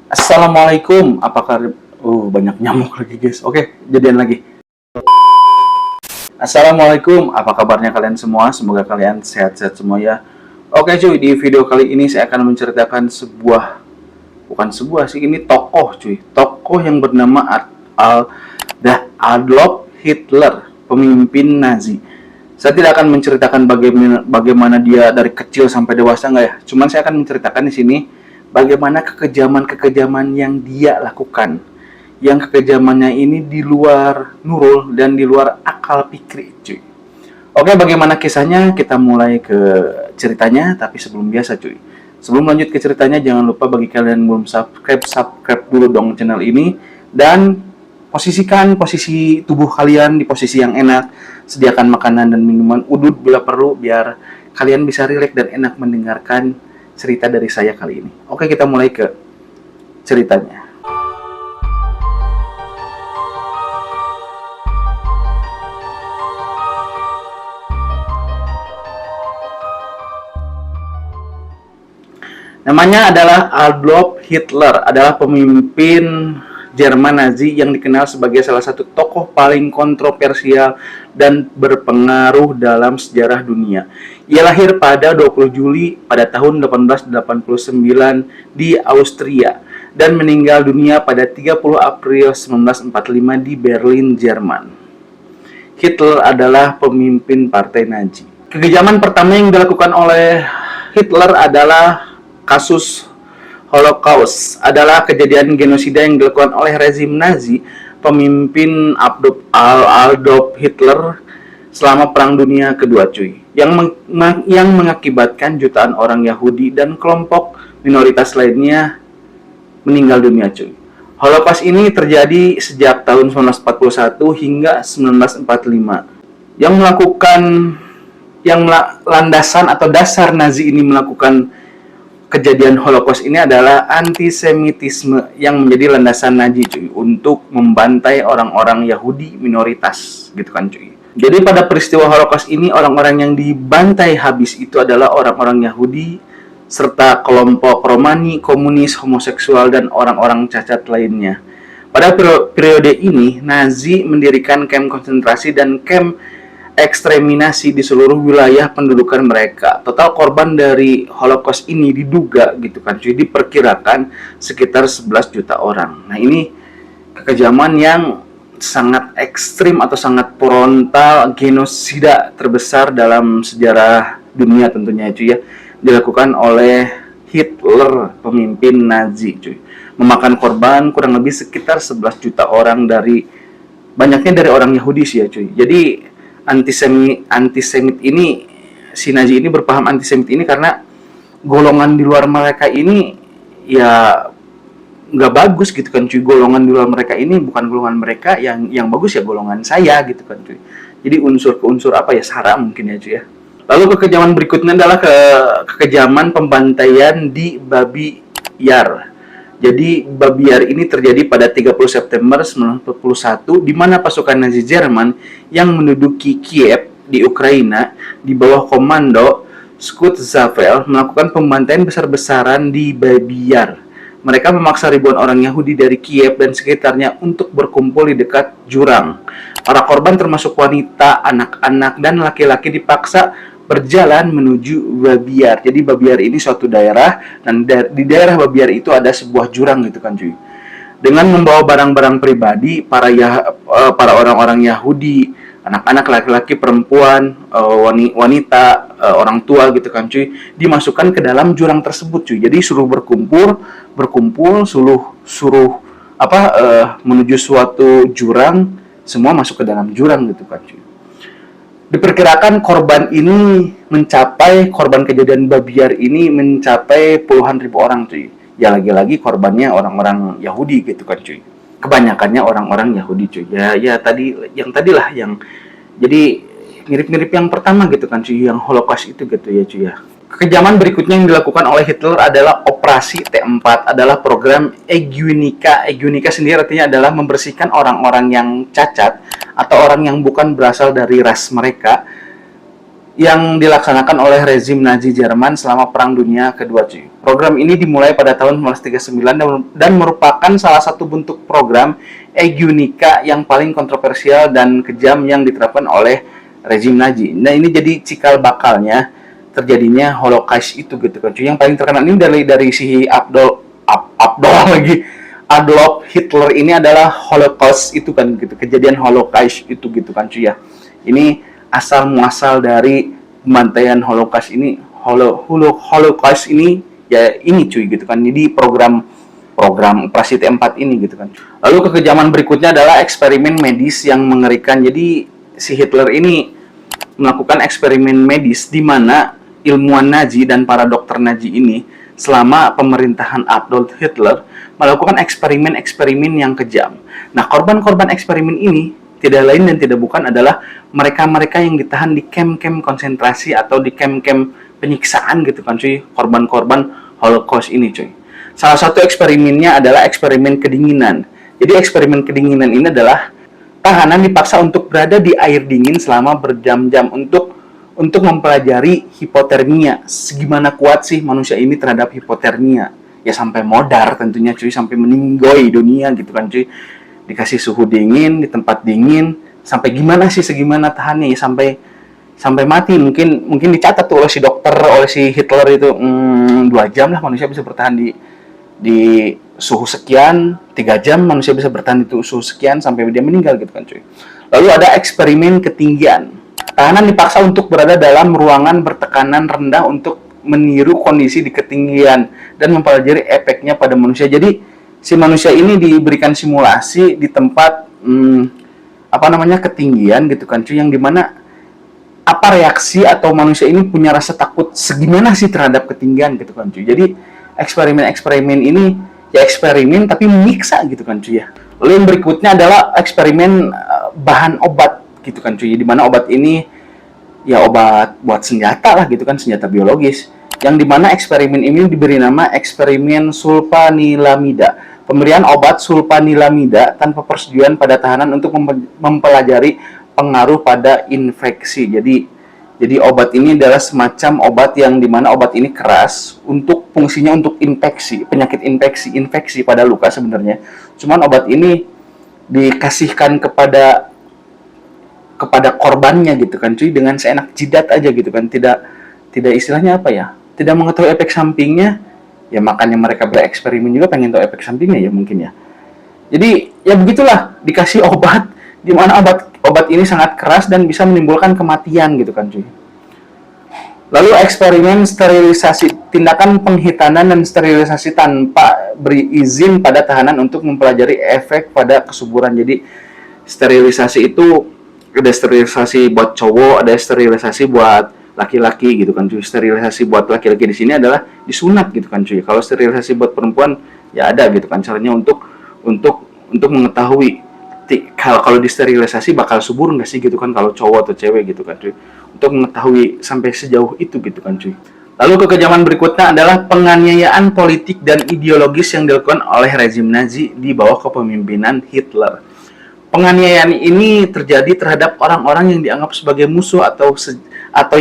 Assalamualaikum, apakah banyak nyamuk lagi guys. Oke, jadian lagi. Assalamualaikum, apa kabarnya kalian semua? Semoga kalian sehat-sehat semua ya. Oke cuy, di video kali ini saya akan menceritakan bukan sebuah sih, ini tokoh cuy. Tokoh yang bernama Adolf Hitler, pemimpin Nazi. Saya tidak akan menceritakan bagaimana dia dari kecil sampai dewasa enggak ya. Cuman saya akan menceritakan di sini bagaimana kekejaman-kekejaman yang dia lakukan. Yang kekejamannya ini di luar nurul dan di luar akal pikir, cuy. Oke, bagaimana kisahnya? Kita mulai ke ceritanya, tapi sebelum biasa, cuy. Sebelum lanjut ke ceritanya, jangan lupa bagi kalian yang belum subscribe dulu dong channel ini. Dan posisikan posisi tubuh kalian di posisi yang enak. Sediakan makanan dan minuman udud bila perlu, biar kalian bisa rileks dan enak mendengarkan cerita dari saya kali ini. Oke, kita mulai ke ceritanya. Namanya adalah Adolf Hitler, adalah pemimpin Jerman Nazi yang dikenal sebagai salah satu tokoh paling kontroversial dan berpengaruh dalam sejarah dunia. Ia lahir pada 20 Juli pada tahun 1889 di Austria dan meninggal dunia pada 30 April 1945 di Berlin, Jerman. Hitler adalah pemimpin partai Nazi. Kekejaman pertama yang dilakukan oleh Hitler adalah kasus Holocaust, adalah kejadian genosida yang dilakukan oleh rezim Nazi pemimpin Adolf Hitler selama Perang Dunia Kedua, cuy, yang mengakibatkan jutaan orang Yahudi dan kelompok minoritas lainnya meninggal dunia, cuy. Holocaust ini terjadi sejak tahun 1941 hingga 1945. Landasan atau dasar Nazi ini melakukan kejadian Holocaust ini adalah antisemitisme yang menjadi landasan Nazi, cuy, untuk membantai orang-orang Yahudi minoritas, gitu kan, cuy. Jadi pada peristiwa Holocaust ini orang-orang yang dibantai habis itu adalah orang-orang Yahudi serta kelompok Romani, komunis, homoseksual dan orang-orang cacat lainnya. Pada periode ini Nazi mendirikan kamp konsentrasi dan kamp eksterminasi di seluruh wilayah pendudukan mereka. Total korban dari Holocaust ini diduga, gitu kan cuy, diperkirakan sekitar 11 juta orang. Nah, ini kekejaman yang sangat ekstrim atau sangat frontal, genosida terbesar dalam sejarah dunia tentunya, cuy ya, dilakukan oleh Hitler, pemimpin Nazi, cuy. Memakan korban kurang lebih sekitar 11 juta orang, banyaknya dari orang Yahudi sih ya, cuy. Jadi antisemit ini, si Nazi ini berpaham antisemit ini karena golongan di luar mereka ini ya nggak bagus, gitu kan cuy. Golongan di luar mereka ini bukan golongan mereka yang bagus, ya golongan saya, gitu kan cuy. Jadi unsur apa ya, sara mungkin ya cuy ya. Lalu kekejaman berikutnya adalah kekejaman pembantaian di Babi Yar. Jadi Babi Yar ini terjadi pada 30 September 1941 di mana pasukan Nazi Jerman yang menduduki Kiev di Ukraina di bawah komando Schutzstaffel melakukan pembantaian besar-besaran di Babi Yar. Mereka memaksa ribuan orang Yahudi dari Kiev dan sekitarnya untuk berkumpul di dekat jurang. Para korban termasuk wanita, anak-anak, dan laki-laki dipaksa berjalan menuju Babi Yar. Jadi Babi Yar ini suatu daerah, dan di daerah Babi Yar itu ada sebuah jurang, gitu kan cuy. Dengan membawa barang-barang pribadi, para orang-orang Yahudi, anak-anak, laki-laki, perempuan, wanita, orang tua, gitu kan cuy, dimasukkan ke dalam jurang tersebut, cuy. Jadi suruh berkumpul, suruh menuju suatu jurang, semua masuk ke dalam jurang, gitu kan cuy. Diperkirakan korban kejadian Babi Yar ini mencapai puluhan ribu orang, cuy. Ya lagi-lagi korbannya orang-orang Yahudi, gitu kan cuy. Kebanyakannya orang-orang Yahudi, cuy. Ya tadilah yang jadi mirip-mirip yang pertama, gitu kan cuy, yang Holocaust itu, gitu ya cuy ya. Kekejaman berikutnya yang dilakukan oleh Hitler adalah Operasi T4, adalah program eugenika. Eugenika sendiri artinya adalah membersihkan orang-orang yang cacat atau orang yang bukan berasal dari ras mereka, yang dilaksanakan oleh rezim Nazi Jerman selama Perang Dunia Kedua, cuy. Program ini dimulai pada tahun 1939 dan merupakan salah satu bentuk program eugenika yang paling kontroversial dan kejam yang diterapkan oleh rezim Nazi. Nah, ini jadi cikal bakalnya terjadinya Holocaust itu gitu kan. Yang paling terkenal ini dari si Adolf Hitler ini adalah Holocaust itu kan gitu, kejadian Holocaust itu gitu kan cuy ya. Ini asal muasal dari pembantaian Holocaust ini, Holocaust ini ya ini cuy gitu kan. Jadi program operasi T4 ini gitu kan. Lalu kekejaman berikutnya adalah eksperimen medis yang mengerikan. Jadi si Hitler ini melakukan eksperimen medis di mana ilmuwan Nazi dan para dokter Nazi ini selama pemerintahan Adolf Hitler melakukan eksperimen-eksperimen yang kejam. Nah, korban-korban eksperimen ini tidak lain dan tidak bukan adalah mereka-mereka yang ditahan di kem-kem konsentrasi atau di kem-kem penyiksaan gitu kan cuy, korban-korban Holocaust ini cuy. Salah satu eksperimennya adalah eksperimen kedinginan. Jadi eksperimen kedinginan ini adalah tahanan dipaksa untuk berada di air dingin selama berjam-jam untuk mempelajari hipotermia. Segimana kuat sih manusia ini terhadap hipotermia? Ya sampai modar tentunya cuy, sampai meninggoy dunia gitu kan cuy. Dikasih suhu dingin di tempat dingin, sampai gimana sih segimana tahannya ya sampai mati. Mungkin dicatat tuh oleh si dokter, oleh si Hitler itu 2 jam lah manusia bisa bertahan di suhu sekian, 3 jam manusia bisa bertahan di suhu sekian sampai dia meninggal gitu kan cuy. Lalu ada eksperimen ketinggian. Tahanan dipaksa untuk berada dalam ruangan bertekanan rendah untuk meniru kondisi di ketinggian dan mempelajari efeknya pada manusia. Jadi si manusia ini diberikan simulasi di tempat ketinggian gitu kan cuy, yang dimana apa reaksi atau manusia ini punya rasa takut segimana sih terhadap ketinggian gitu kan cuy. Jadi eksperimen ini ya eksperimen tapi menyiksa gitu kan cuy ya. Lalu yang berikutnya adalah eksperimen bahan obat gitu kan cuy. Di mana obat ini ya obat buat senjata lah gitu kan, senjata biologis. Yang dimana eksperimen ini diberi nama eksperimen sulfanilamida. Pemberian obat sulfanilamida tanpa persetujuan pada tahanan untuk mempelajari pengaruh pada infeksi. Jadi obat ini adalah semacam obat yang dimana obat ini keras untuk fungsinya untuk infeksi, penyakit infeksi pada luka sebenarnya. Cuman obat ini dikasihkan kepada korbannya gitu kan cuy, dengan seenak jidat aja gitu kan, tidak istilahnya apa ya, tidak mengetahui efek sampingnya ya, makanya mereka bereksperimen juga pengen tahu efek sampingnya ya mungkin ya. Jadi ya begitulah, dikasih obat di mana obat ini sangat keras dan bisa menimbulkan kematian gitu kan cuy. Lalu eksperimen sterilisasi, tindakan penghitanan dan sterilisasi tanpa beri izin pada tahanan untuk mempelajari efek pada kesuburan. Jadi sterilisasi itu ada sterilisasi buat cowok, ada sterilisasi buat laki-laki gitu kan cuy. Sterilisasi buat laki-laki di sini adalah disunat gitu kan cuy. Kalau sterilisasi buat perempuan ya ada gitu kan caranya untuk mengetahui kalau disterilisasi bakal subur nggak sih gitu kan kalau cowok atau cewek gitu kan cuy, untuk mengetahui sampai sejauh itu gitu kan cuy. Lalu kekejaman berikutnya adalah penganiayaan politik dan ideologis yang dilakukan oleh rezim Nazi di bawah kepemimpinan Hitler. Penganiayaan ini terjadi terhadap orang-orang yang dianggap sebagai musuh atau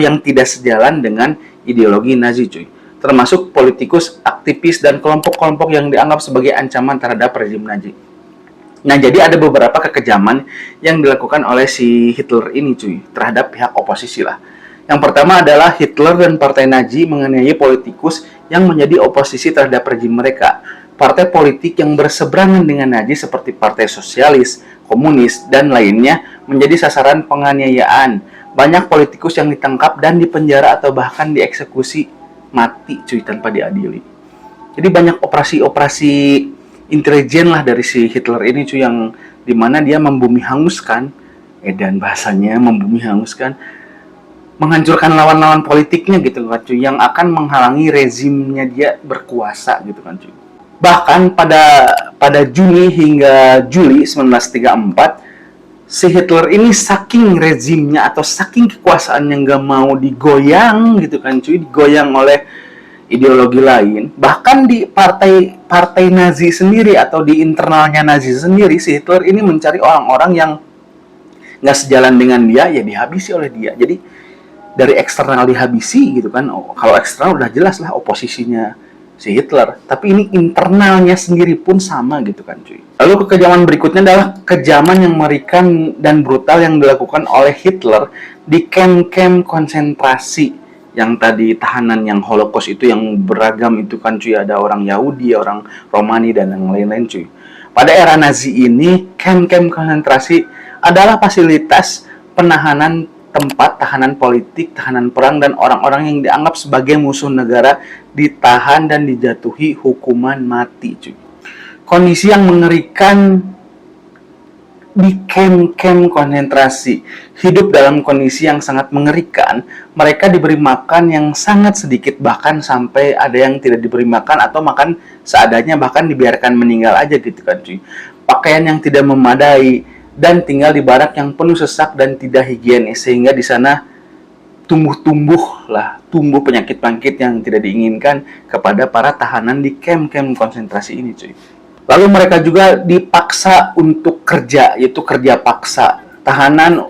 yang tidak sejalan dengan ideologi Nazi cuy, termasuk politikus, aktivis, dan kelompok-kelompok yang dianggap sebagai ancaman terhadap rezim Nazi. Nah, jadi ada beberapa kekejaman yang dilakukan oleh si Hitler ini cuy, terhadap pihak oposisi lah. Yang pertama adalah Hitler dan partai Nazi menganiaya politikus yang menjadi oposisi terhadap rezim mereka. Partai politik yang berseberangan dengan Nazi seperti Partai Sosialis, Komunis, dan lainnya menjadi sasaran penganiayaan. Banyak politikus yang ditangkap dan dipenjara atau bahkan dieksekusi mati cuy tanpa diadili. Jadi banyak operasi-operasi intelijen lah dari si Hitler ini cuy, yang dimana dia membumi hanguskan, dan bahasanya membumi hanguskan, menghancurkan lawan-lawan politiknya gitu kan cuy, yang akan menghalangi rezimnya dia berkuasa gitu kan cuy. Bahkan pada Juni hingga Juli 1934 si Hitler ini saking rezimnya atau saking kekuasaan yang gak mau digoyang gitu kan cuy, digoyang oleh ideologi lain, bahkan di partai Nazi sendiri atau di internalnya Nazi sendiri, si Hitler ini mencari orang-orang yang nggak sejalan dengan dia, ya dihabisi oleh dia. Jadi dari eksternal dihabisi gitu kan. Kalau eksternal udah jelas lah oposisinya si Hitler, tapi ini internalnya sendiri pun sama gitu kan cuy. Lalu kekejaman berikutnya adalah kejaman yang mengerikan dan brutal yang dilakukan oleh Hitler di kamp-kamp konsentrasi. Yang tadi tahanan yang Holocaust itu yang beragam itu kan cuy, ada orang Yahudi, orang Romani dan yang lain-lain cuy. Pada era Nazi ini, kamp-kamp konsentrasi adalah fasilitas penahanan tempat tahanan politik, tahanan perang, dan orang-orang yang dianggap sebagai musuh negara ditahan dan dijatuhi hukuman mati cuy. Kondisi yang mengerikan di kamp-kamp konsentrasi, hidup dalam kondisi yang sangat mengerikan. Mereka diberi makan yang sangat sedikit, bahkan sampai ada yang tidak diberi makan atau makan seadanya, bahkan dibiarkan meninggal aja gitu kan cuy. Pakaian yang tidak memadai dan tinggal di barak yang penuh sesak dan tidak higienis, sehingga di sana tumbuh penyakit-penyakit yang tidak diinginkan kepada para tahanan di kamp-kamp konsentrasi ini cuy. Lalu mereka juga dipaksa untuk kerja, yaitu kerja paksa. Tahanan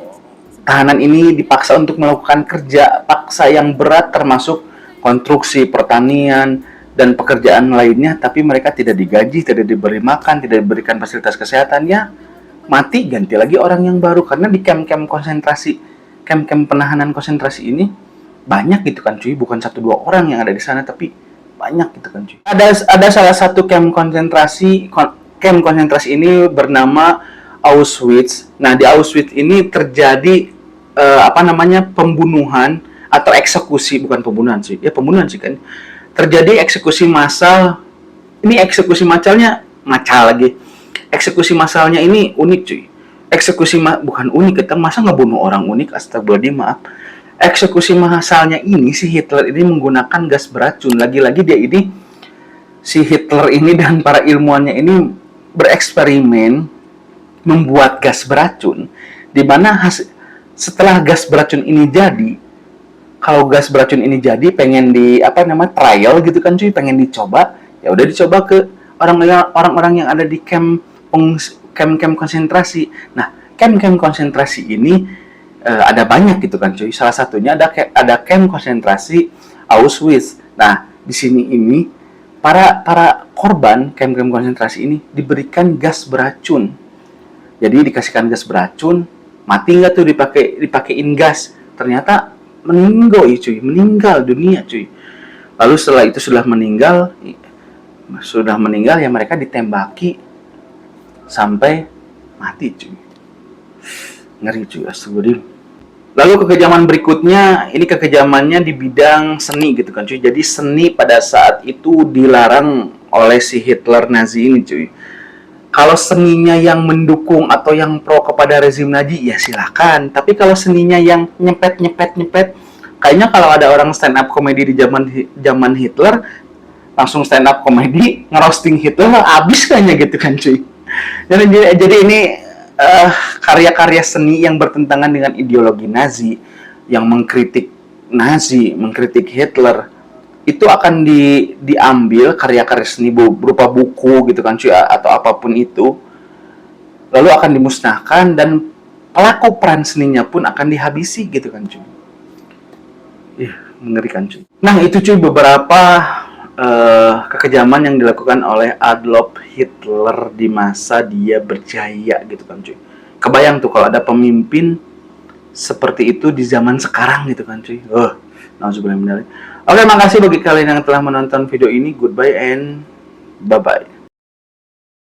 ini dipaksa untuk melakukan kerja paksa yang berat, termasuk konstruksi, pertanian, dan pekerjaan lainnya, tapi mereka tidak digaji, tidak diberi makan, tidak diberikan fasilitas kesehatannya. Mati, ganti lagi orang yang baru. Karena di kamp-kamp konsentrasi, kamp-kamp penahanan konsentrasi ini banyak gitu kan cuy, bukan 1-2 orang yang ada di sana, tapi banyak gitu kan cuy. Ada salah satu kamp konsentrasi ini bernama Auschwitz. Nah, di Auschwitz ini terjadi pembunuhan atau eksekusi, bukan pembunuhan sih. Ya pembunuhan sih kan. Terjadi eksekusi massal. Ini eksekusi massalnya Eksekusi massalnya ini unik cuy. Bukan unik, kita masa ngebunuh orang unik, astagfirullahaladzim, maaf. Eksekusi massalnya ini, si Hitler ini menggunakan gas beracun. Lagi-lagi si Hitler ini dan para ilmuwannya ini bereksperimen membuat gas beracun, di mana setelah gas beracun ini jadi, kalau gas beracun ini jadi pengen trial gitu kan cuy, pengen dicoba, ya udah dicoba ke orang-orang yang ada di kamp konsentrasi. Nah, kamp konsentrasi ini ada banyak gitu kan cuy. Salah satunya ada kamp konsentrasi Auschwitz. Nah, di sini ini para korban kamp konsentrasi ini diberikan gas beracun. Jadi dikasihkan gas beracun, mati nggak tuh dipakein gas. Ternyata meninggal dunia cuy. Lalu setelah itu sudah meninggal ya mereka ditembaki sampai mati cuy. Ngeri cuy, astagfirullah. Lalu kekejaman berikutnya, ini kekejamannya di bidang seni gitu kan cuy. Jadi seni pada saat itu dilarang oleh si Hitler Nazi ini cuy. Kalau seninya yang mendukung atau yang pro kepada rezim Nazi ya silakan. Tapi kalau seninya yang nyepet, kayaknya kalau ada orang stand up komedi di zaman Hitler, langsung stand up komedi ngerosting Hitler abis kayaknya gitu kan cuy. Jadi ini karya-karya seni yang bertentangan dengan ideologi Nazi, yang mengkritik Hitler, itu akan diambil karya-karya seni berupa buku gitu kan cuy, atau apapun itu, lalu akan dimusnahkan dan pelaku peran seninya pun akan dihabisi gitu kan cuy. Mengerikan cuy. Nah, itu cuy beberapa kekejaman yang dilakukan oleh Adolf Hitler di masa dia berjaya gitu kan cuy. Kebayang tuh kalau ada pemimpin seperti itu di zaman sekarang gitu kan cuy. Nauzubillah min dzalik. Oke, makasih bagi kalian yang telah menonton video ini. Goodbye and bye-bye.